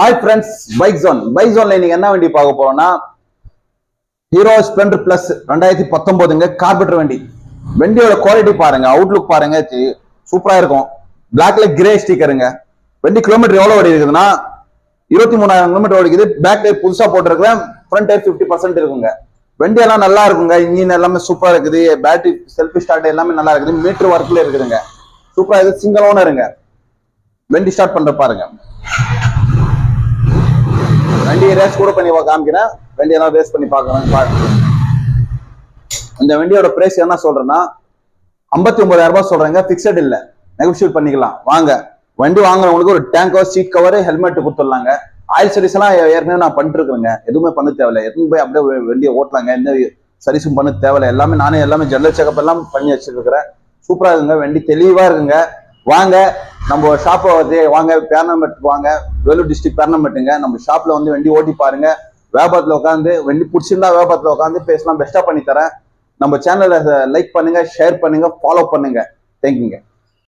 Hi friends, bike ஜோன்ல நீங்க என்ன வண்டி பார்க்க போறோம்னா ஹீரோ ஸ்ப்ளெண்டர் பிளஸ் 2019 கார்பெட்டர் வண்டி. வண்டியோட குவாலிட்டி பாருங்க, அவுட்லுக் பாருங்க, சூப்பரா இருக்கும். பிளாக்ல கிரே ஸ்டிக்கருங்க. வண்டி கிலோமீட்டர் எவ்வளவு ஓடி இருக்குதுன்னா 23,000 கிலோமீட்டர் ஓடிக்குது. பேக் டயர் புதுசா போட்டிருக்கிறேன், ஃப்ரண்ட் டயர் 50% இருக்குங்க. வண்டி எல்லாம் நல்லா இருக்குங்க. இன்ஜின் எல்லாமே சூப்பரா இருக்குது. பேட்டரி செல்ஃபி ஸ்டார்ட் எல்லாமே நல்லா இருக்குது. மீட்டர் ஒர்க்ல இருக்குதுங்க. சூப்பரா இருக்குது. சிங்கிள் ஓனருங்க. வண்டி ஸ்டார்ட் பண்ற பாருங்க. வண்டியை ரேஸ் கூட பண்ணி காமிக்கிறேன். வண்டியெல்லாம் ரேஸ் பண்ணி பார்க்கறேன். இந்த வண்டியோட பிரைஸ் என்ன சொல்றேன்னா 59,000 ரூபாய் சொல்றேங்க. பிக்சட் இல்ல, நெகோஷியேட் பண்ணிக்கலாம். வாங்க, வண்டி வாங்குறவங்களுக்கு ஒரு tank cover, seat cover, helmet கொடுத்துடலாங்க. ஆயில் சர்வீஸ் எல்லாம் ஏற்கனவே நான் பண்ணிட்டு இருக்கிறேங்க. எதுவுமே பண்ண தேவையில்லை. எதுவும் போய் அப்படியே வண்டியை ஓட்டலாங்க. எந்த சர்வீஸும் பண்ண தேவையில்லை. எல்லாமே நானே எல்லாமே ஜெனரல் செக்அப் எல்லாம் பண்ணி வச்சிருக்கிறேன். சூப்பரா இருக்குங்க. வண்டி தெளிவா இருக்குங்க. வாங்க, நம்ம ஷாப்பை வந்து வாங்க, பேர்னமெட் வாங்க, வேலூர் டிஸ்ட்ரிக்ட் பேர்னமெட்டுங்க. நம்ம ஷாப்ல வந்து வண்டி ஓட்டி பாருங்க. வியாபாரத்துல உட்காந்து வண்டி பிடிச்சிருந்தா வியாபாரத்துல உட்காந்து பேசலாம். பெஸ்டா பண்ணி தரேன். நம்ம சேனலை லைக் பண்ணுங்க, ஷேர் பண்ணுங்க, ஃபாலோ பண்ணுங்க. தேங்க்யூங்க.